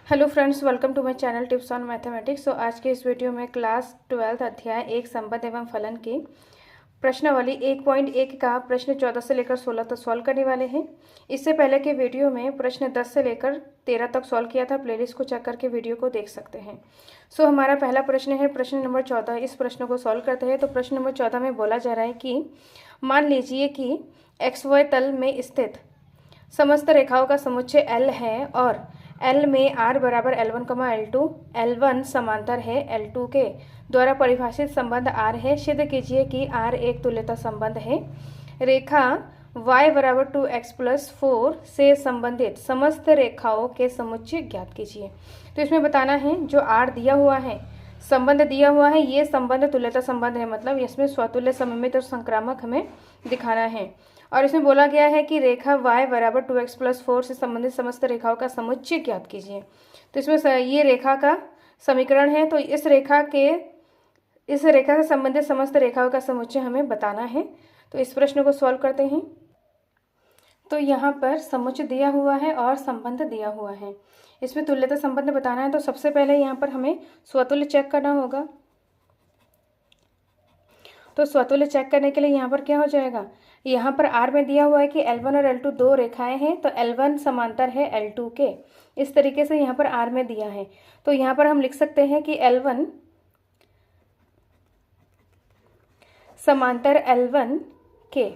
Hello friends, welcome to my channel tips on mathematics. तो आज के इस वीडियो में क्लास 12 अध्याय एक संबंध एवं फलन की प्रश्नावली 1.1 का प्रश्न 14 से लेकर 16 तक सॉल्व करने वाले हैं। इससे पहले के वीडियो में प्रश्न 10 से लेकर 13 तक सॉल्व किया था। प्लेलिस्ट को चेक करके वीडियो को देख सकते हैं। हमारा पहला प्रश्न है प्रश्न नंबर 14। इस प्रश्न को सॉल्व करते हैं। तो प्रश्न नंबर 14 में बोला जा रहा है कि मान लीजिए कि XY तल में स्थित समस्त रेखाओं का समुच्चय L है और L में R बराबर L1, L2, L1 समांतर है L2 के द्वारा परिभाषित संबंध R है। सिद्ध कीजिए कि R एक तुल्यता संबंध है। रेखा y बराबर 2x+4 से संबंधित समस्त रेखाओं के समुच्चय ज्ञात कीजिए। तो इसमें बताना है जो R दिया हुआ है, संबंध दिया हुआ है, ये संबंध तुल्यता संबंध है, मतलब इसमें स्वतुल्य, सममित और संक्रामक हमें दिखाना है। और इसमें बोला गया है कि रेखा y बराबर 2x+4 से संबंधित समस्त रेखाओं का समुच्चय ज्ञात कीजिए। तो इसमें ये रेखा का समीकरण है। तो इस रेखा से संबंधित समस्त रेखाओं का समुच्चय हमें बताना है। तो इस प्रश्न को सॉल्व करते हैं। तो यहाँ पर समुच्चय दिया हुआ है और संबंध दिया हुआ है। इसमें तुल्यता संबंध बताना है। तो सबसे पहले यहाँ पर हमें स्वतुल्य चेक करना होगा। तो स्वतुल्य चेक करने के लिए यहाँ पर क्या हो जाएगा, यहाँ पर R में दिया हुआ है कि L1 और L2 दो रेखाएं हैं, तो L1 समांतर है L2 के। इस तरीके से यहाँ पर R में दिया है। तो यहाँ पर हम लिख सकते हैं कि L1 समांतर L1 के।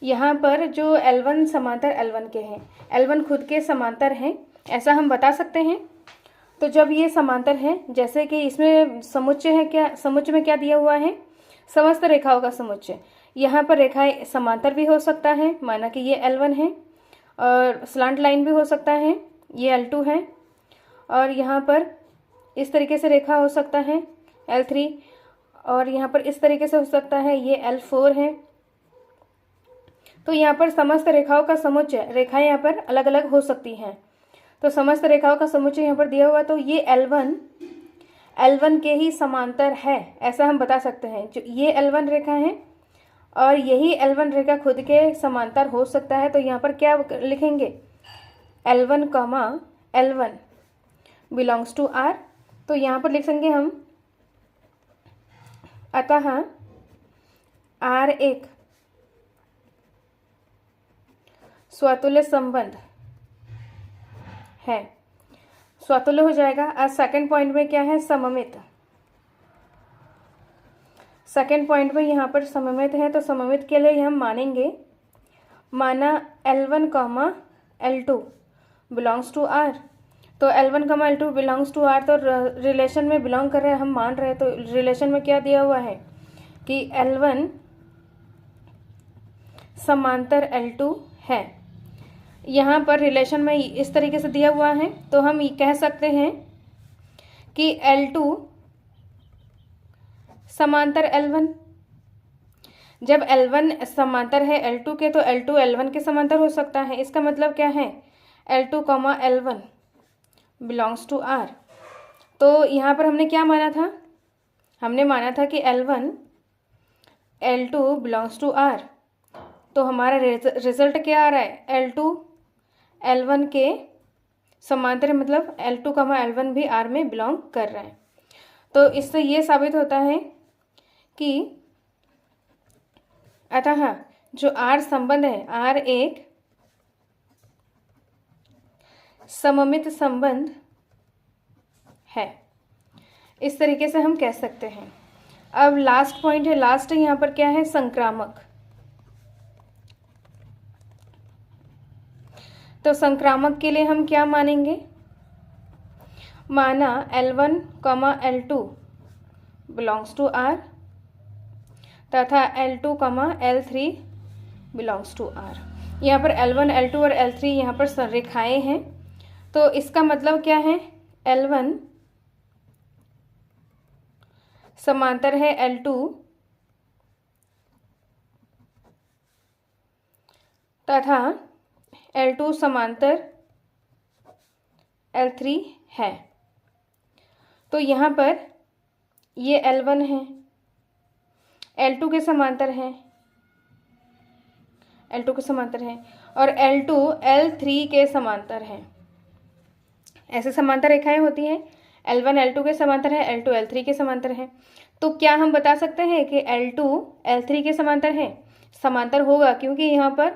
यहाँ पर जो L1 समांतर L1 के हैं, L1 खुद के समांतर हैं, ऐसा हम बता सकते हैं। तो जब ये समांतर है, जैसे कि इसमें समुच्चय है, क्या समुच्चय में क्या दिया हुआ है, समस्त रेखाओं का समुच्चय। यहाँ पर रेखाएं समांतर भी हो सकता है, माना कि ये L1 है, और स्लांट लाइन भी हो सकता है, ये L2 है, और यहाँ पर इस तरीके से रेखा हो सकता है L3, और यहाँ पर इस तरीके से हो सकता है, ये L4 है। तो यहाँ पर समस्त रेखाओं का समुच्चय, रेखाएं यहाँ पर अलग अलग हो सकती हैं। तो समस्त रेखाओं का समुच्चय यहाँ पर दिया हुआ, तो ये L1 के ही समांतर है, ऐसा हम बता सकते हैं। जो ये L1 रेखा है और यही L1 रेखा खुद के समांतर हो सकता है। तो यहाँ पर क्या लिखेंगे, L1, L1 belongs to R। तो यहाँ पर लिख सकेंगे हम, अतः R एक स्वतुल्य संबंध है। स्वतुल्य हो जाएगा। आज सेकंड पॉइंट में क्या है, सममित। सेकंड पॉइंट में यहाँ पर सममित है। तो सममित के लिए हम मानेंगे, माना L1, L2 belongs to R। तो L1, L2 belongs to R, तो रिलेशन में बिलोंग कर रहे हैं, हम मान रहे हैं। तो रिलेशन में क्या दिया हुआ है कि L1 समांतर L2 है। यहाँ पर रिलेशन में इस तरीके से दिया हुआ है, तो हम ये कह सकते हैं कि L2 समांतर L1। जब L1 समांतर है L2 के, तो L2 L1 के समांतर हो सकता है। इसका मतलब क्या है, L2, L1 belongs to R। तो यहाँ पर हमने क्या माना था, हमने माना था कि L1 L2 belongs to R। तो हमारा रिजल्ट क्या आ रहा है, L2 L1 के समांतर, मतलब L2, L1 भी R में बिलोंग कर रहे हैं। तो इससे ये साबित होता है कि अतः जो R संबंध है, R एक सममित संबंध है। इस तरीके से हम कह सकते हैं। अब लास्ट पॉइंट है, लास्ट यहाँ पर क्या है, संक्रामक। तो संक्रामक के लिए हम क्या मानेंगे, माना L1, L2 belongs to R तथा L2, L3 belongs to R। यहाँ पर L1, L2 और L3 यहाँ पर रेखाएं हैं। तो इसका मतलब क्या है, L1 समांतर है L2 तथा L2 समांतर L3 है। तो यहाँ पर ये L1 है, L2 के समांतर है, L2 के समांतर है, और L2 L3 के समांतर है। ऐसे समांतर रेखाएं होती हैं। L1 L2 के समांतर है, L2 L3 के समांतर है। तो क्या हम बता सकते हैं कि L2 L3 के समांतर है? समांतर होगा, क्योंकि यहाँ पर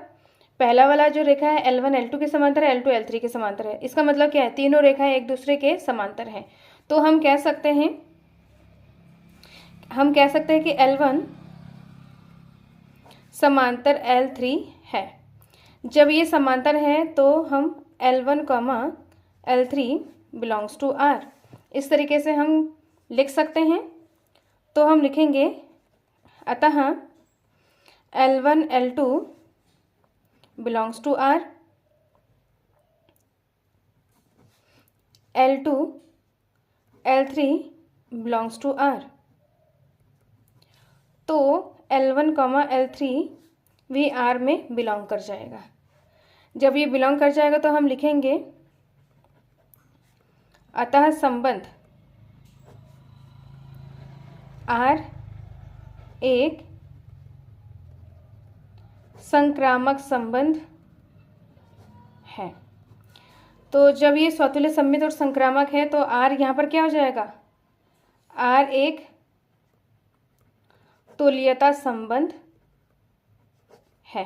पहला वाला जो रेखा है L1 L2 के समांतर है, L2 L3 के समांतर है। इसका मतलब क्या है? तीनों रेखाएं एक दूसरे के समांतर हैं। तो हम कह सकते हैं कि L1 समांतर L3 है। जब ये समांतर है तो हम L1 L3 belongs to R, इस तरीके से हम लिख सकते हैं। तो हम लिखेंगे अतः L1 L2 belongs to R, L2 L3 belongs to R। तो L1 L3 भी R में बिलोंग कर जाएगा। जब ये बिलोंग कर जाएगा तो हम लिखेंगे अतः संबंध R एक संक्रामक संबंध है। तो जब ये स्वतुल्य सममित और संक्रामक है तो R यहाँ पर क्या हो जाएगा? R एक तुल्यता संबंध है।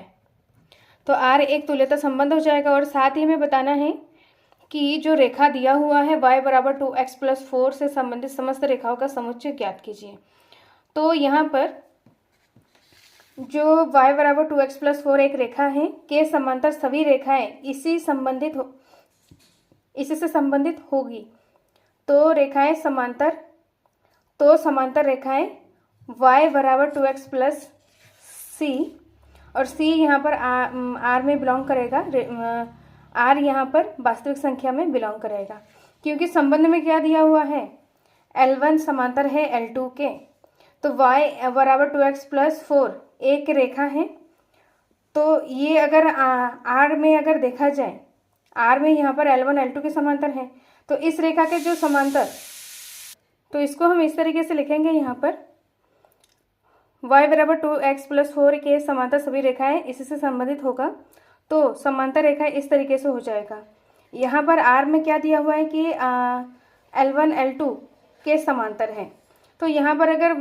तो R एक तुल्यता संबंध हो जाएगा। और साथ ही हमें बताना है कि जो रेखा दिया हुआ है y बराबर 2x+4 से संबंधित समस्त रेखाओं का समुच्चय ज्ञात कीजिए। तो यहाँ पर जो y बराबर 2x+4 एक रेखा है के समांतर सभी रेखाएं इसी से संबंधित होगी। तो समांतर रेखाएं y बराबर 2x+c, और c यहाँ पर R में बिलोंग करेगा। R यहाँ पर वास्तविक संख्या में बिलोंग करेगा, क्योंकि संबंध में क्या दिया हुआ है? L1 समांतर है L2 के। तो y बराबर 2x+4 एक रेखा है। तो ये अगर R में अगर देखा जाए, R में यहाँ पर L1 L2 के समांतर है। तो इस रेखा के जो समांतर, तो इसको हम इस तरीके से लिखेंगे, यहाँ पर y बराबर 2x+4 के समांतर सभी रेखाएं इसी से संबंधित होगा। तो समांतर रेखा इस तरीके से हो जाएगा। यहाँ पर R में क्या दिया हुआ है कि L1 L2 के समांतर है। तो यहाँ पर अगर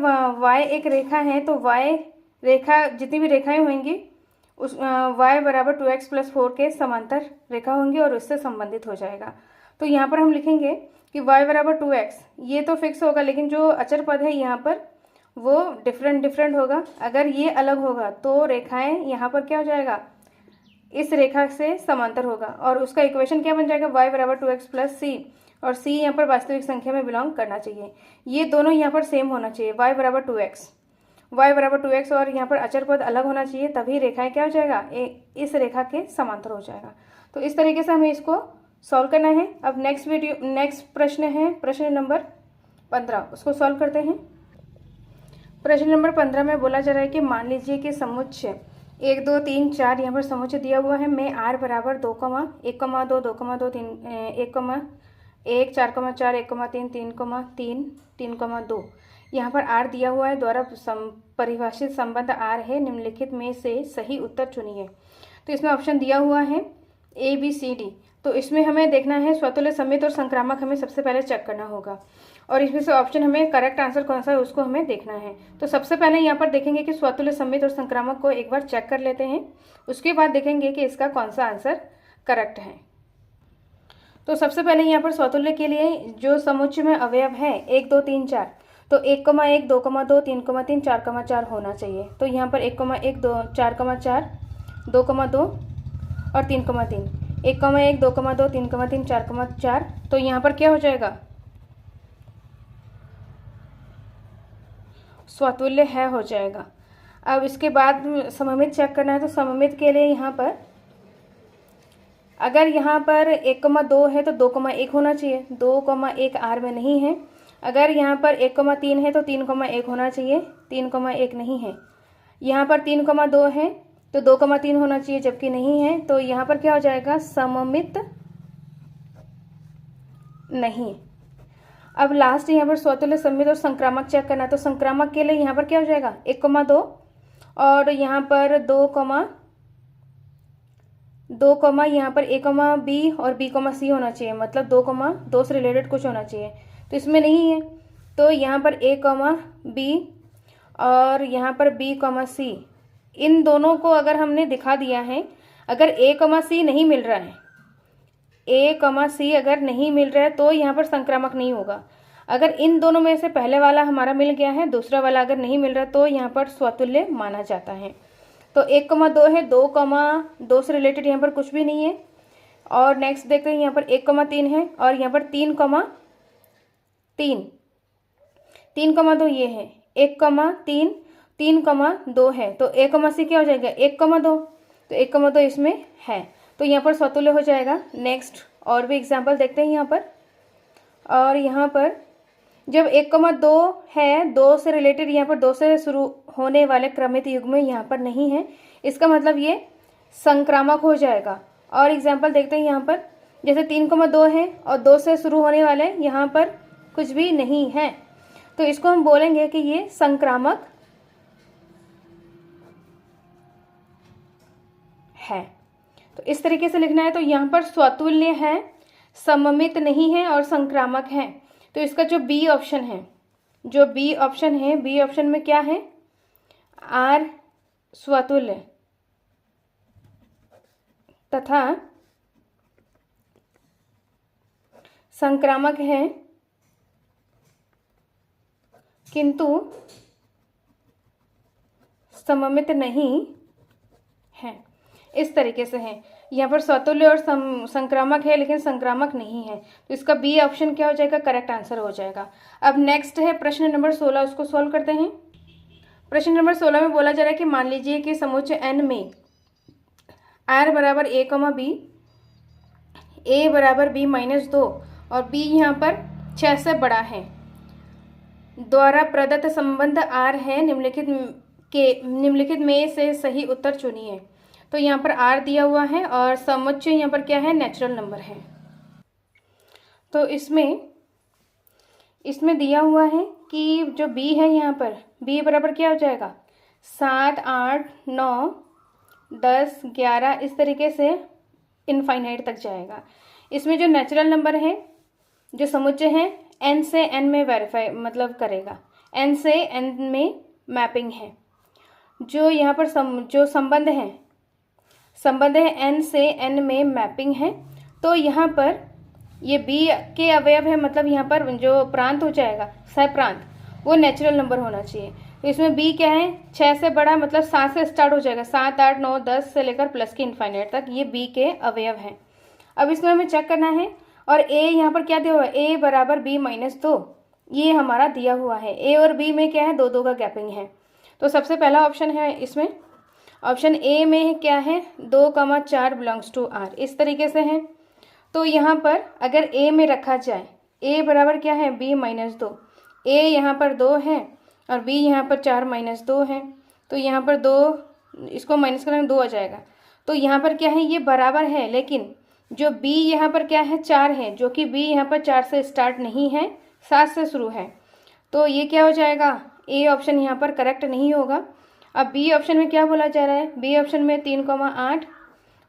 y एक रेखा है तो y रेखा जितनी भी रेखाएं होंगी उस y बराबर 2x+4 के समांतर रेखा होंगी और उससे संबंधित हो जाएगा। तो यहाँ पर हम लिखेंगे कि y बराबर 2x, ये तो फिक्स होगा, लेकिन जो अचर पद है यहाँ पर वो डिफरेंट होगा। अगर ये अलग होगा तो रेखाएं यहाँ पर क्या हो जाएगा? इस रेखा से समांतर होगा, और उसका इक्वेशन क्या बन जाएगा? y बराबर 2x+c, और c यहाँ पर वास्तविक संख्या में बिलोंग करना चाहिए। ये दोनों यहाँ पर सेम होना चाहिए, y बराबर 2x और यहाँ पर अचर पद अलग होना चाहिए, तभी रेखाएं क्या हो जाएगा? इस रेखा के समांतर हो जाएगा। तो इस तरीके से हमें इसको सॉल्व करना है। अब नेक्स्ट प्रश्न है प्रश्न नंबर 15, उसको सॉल्व करते हैं। प्रश्न नंबर 15 में बोला जा रहा है कि मान लीजिए कि समुच्चय 1 2 3 4 यहाँ पर समुच्चय दिया हुआ है। मैं R बराबर 2, 1, 2, 2, 2, 3, 1, 4, 4, 1, 3, 3, 3, 2 यहाँ पर R दिया हुआ है। द्वारा परिभाषित संबंध R है। निम्नलिखित में से सही उत्तर चुनिए। तो इसमें ऑप्शन दिया हुआ है A B C D। तो इसमें हमें देखना है स्वतुल्य सममित और संक्रामक, हमें सबसे पहले चेक करना होगा, और इसमें से ऑप्शन हमें करेक्ट आंसर कौन सा है उसको हमें देखना है। तो सबसे पहले यहाँ पर देखेंगे कि स्वतुल्य सममित और संक्रामक को एक बार चेक कर लेते हैं, उसके बाद देखेंगे कि इसका कौन सा आंसर करेक्ट है। तो सबसे पहले यहाँ पर स्वतुल्य के लिए जो समुच्चय में अवयव है 1 2 3 4, तो 1, 1, 2, 2, 3, 3, 4, 4 होना चाहिए। तो यहाँ पर 1, 1, 2, 4, 4, 2, 2 और 3, 3, 1, 1, 2, 2, 3, 3, 4, 4। तो यहाँ पर क्या हो जाएगा? स्वतुल्य है हो जाएगा। अब इसके बाद सममित चेक करना है। तो सममित के लिए यहाँ पर अगर यहाँ पर 1, 2 है तो 2, 1 होना चाहिए। 2, 1 R में नहीं है। अगर यहाँ पर 1, 3 है तो 3, 1 होना चाहिए। 3, 1 नहीं है। यहाँ पर 3, 2 है तो 2, 3 होना चाहिए, जबकि नहीं है। तो यहाँ पर क्या हो जाएगा? सममित नहीं। अब लास्ट यहाँ पर स्वतुल्य सममित और संक्रामक चेक करना। तो संक्रामक के लिए यहाँ पर क्या हो जाएगा? 1, 2 और यहाँ पर 2, 2 कॉमा यहाँ पर a कॉमा बी और b कॉमा सी होना चाहिए, मतलब 2 कॉमा 2 से रिलेटेड कुछ होना चाहिए, तो इसमें नहीं है। तो यहाँ पर a कॉमा बी और यहाँ पर b कॉमा सी, इन दोनों को अगर हमने दिखा दिया है, अगर a कॉमा सी नहीं मिल रहा है, a कॉमा सी अगर नहीं मिल रहा है तो यहाँ पर संक्रामक नहीं होगा। अगर इन दोनों में से पहले वाला हमारा मिल गया है, दूसरा वाला अगर नहीं मिल रहा तो यहाँ पर स्वतुल्य माना जाता है। तो 1,2 है, 2,2 से रिलेटेड यहाँ पर कुछ भी नहीं है। और नेक्स्ट देखते हैं, यहाँ पर 1,3 है और यहाँ पर 3,3, 3,2 ये है, 1,3, 3,2 है, तो a,c क्या हो जाएगा 1,2, तो 1,2 इसमें है, तो यहाँ पर स्वतुल्य हो जाएगा। नेक्स्ट और भी एग्जाम्पल देखते हैं यहाँ पर। और यहाँ पर जब 1,2 है, 2 से रिलेटेड यहाँ पर 2 से शुरू होने वाले क्रमित युग्म यहाँ पर नहीं है, इसका मतलब ये संक्रामक हो जाएगा। और एग्जाम्पल देखते हैं यहाँ पर, जैसे 3,2 है और 2 से शुरू होने वाले यहाँ पर कुछ भी नहीं है, तो इसको हम बोलेंगे कि ये संक्रामक है। तो इस तरीके से लिखना है। तो यहाँ पर स्वतुल्य है, सममित नहीं है और संक्रामक है। तो इसका जो बी ऑप्शन है, जो बी ऑप्शन है, बी ऑप्शन में क्या है, आर स्वतुल्य तथा संक्रामक है किंतु सममित नहीं है, इस तरीके से है। यहाँ पर स्वतुल्य और संक्रामक है लेकिन संक्रामक नहीं है, तो इसका बी ऑप्शन क्या हो जाएगा, करेक्ट आंसर हो जाएगा। अब नेक्स्ट है प्रश्न नंबर 16, उसको सॉल्व करते हैं। प्रश्न नंबर 16 में बोला जा रहा है कि मान लीजिए कि समुच्चय n में r बराबर a, b, a बराबर b माइनस 2 और b यहाँ पर 6 से बड़ा है, द्वारा प्रदत्त संबंध r है, निम्नलिखित में से सही उत्तर चुनिए। तो यहाँ पर r दिया हुआ है और समुच्चय यहाँ पर क्या है, नेचुरल नंबर है। तो इसमें दिया हुआ है कि जो b है, यहाँ पर b बराबर क्या हो जाएगा 7, 8, 9, 10, 11, इस तरीके से इनफाइनाइट तक जाएगा। इसमें जो नेचुरल नंबर है, जो समुच्चय है, n से n में वेरीफाई मतलब करेगा, n से n में मैपिंग है। जो यहाँ पर जो संबंध है n से n में मैपिंग है, तो यहाँ पर ये b के अवयव है, मतलब यहाँ पर जो प्रांत हो जाएगा सहप्रांत, वो नेचुरल नंबर होना चाहिए। तो इसमें b क्या है, 6 से बड़ा, मतलब 7 से स्टार्ट हो जाएगा, 7, 8, 9, 10 से लेकर प्लस के इनफाइनाइट तक, ये b के अवयव हैं। अब इसमें हमें चेक करना है। और a यहाँ पर क्या दिया हुआ है, a बराबर b माइनस 2, ये हमारा दिया हुआ है। a और b में क्या है, 2 2 का गैपिंग है। तो सबसे पहला ऑप्शन है इसमें, ऑप्शन ए में क्या है 2,4 बिलोंग्स टू r, इस तरीके से है। तो यहाँ पर अगर a में रखा जाए, a बराबर क्या है b माइनस 2, a यहाँ पर 2 है और b यहाँ पर 4 माइनस 2 है, तो यहाँ पर 2, इसको माइनस करेंगे 2 आ जाएगा। तो यहाँ पर क्या है, ये बराबर है, लेकिन जो b यहाँ पर क्या है 4 है, जो कि b यहाँ पर 4 से स्टार्ट नहीं है, 7 से शुरू है, तो ये क्या हो जाएगा, a ऑप्शन यहाँ पर करेक्ट नहीं होगा। अब बी ऑप्शन में क्या बोला जा रहा है, बी ऑप्शन में 3,8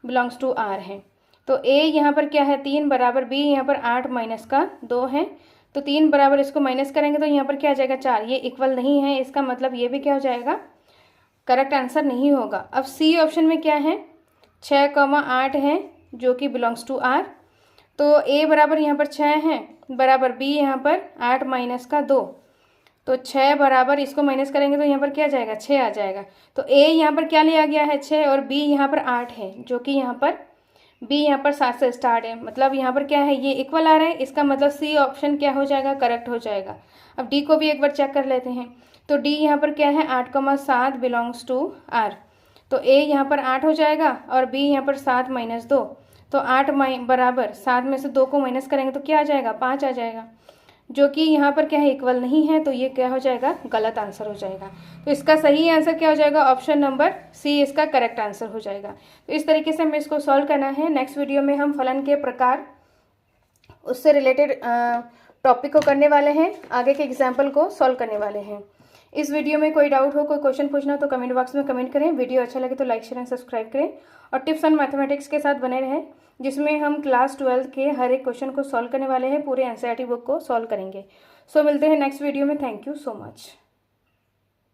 बिलोंग्स टू r है। तो a यहाँ पर क्या है 3 बराबर b यहाँ पर 8 माइनस का 2 है, तो 3 बराबर इसको माइनस करेंगे तो यहाँ पर क्या आ जाएगा 4, ये इक्वल नहीं है, इसका मतलब ये भी क्या हो जाएगा, करेक्ट आंसर नहीं होगा। अब सी ऑप्शन में क्या है 6,8 है, जो कि बिलोंग्स टू r। तो a बराबर यहाँ पर 6 है, बराबर b यहाँ पर 8 माइनस का 2, तो 6 बराबर इसको माइनस करेंगे तो यहाँ पर क्या आ जाएगा 6 आ जाएगा। तो a यहाँ पर क्या लिया गया है 6 और b यहाँ पर 8 है, जो कि यहाँ पर b यहाँ पर 7 से स्टार्ट है, मतलब यहाँ पर क्या है ये इक्वल आ रहा है, इसका मतलब सी ऑप्शन क्या हो जाएगा, करेक्ट हो जाएगा। अब d को भी एक बार चेक कर लेते हैं। तो d यहाँ पर क्या है 8,7 बिलोंग्स टू r, तो a यहाँ पर 8 हो जाएगा और b यहाँ पर 7 माइनस 2, तो 8 बराबर 7 में से 2 को माइनस करेंगे तो क्या आ जाएगा 5 आ जाएगा, जो कि यहाँ पर क्या है इक्वल नहीं है, तो ये क्या हो जाएगा गलत आंसर हो जाएगा। तो इसका सही आंसर क्या हो जाएगा, ऑप्शन नंबर सी इसका करेक्ट आंसर हो जाएगा। तो इस तरीके से हमें इसको सॉल्व करना है। नेक्स्ट वीडियो में हम फलन के प्रकार, उससे रिलेटेड टॉपिक को करने वाले हैं, आगे के एग्जाम्पल को सॉल्व करने वाले हैं। इस वीडियो में कोई डाउट हो, कोई क्वेश्चन पूछना हो तो कमेंट बॉक्स में कमेंट करें। वीडियो अच्छा लगे तो लाइक शेयर एंड सब्सक्राइब करें और टिप्स ऑन मैथमेटिक्स के साथ बने रहें, जिसमें हम क्लास 12 के हर एक क्वेश्चन को सॉल्व करने वाले हैं, पूरे एनसीईआरटी बुक को सॉल्व करेंगे। सो मिलते हैं नेक्स्ट वीडियो में। Thank you so much.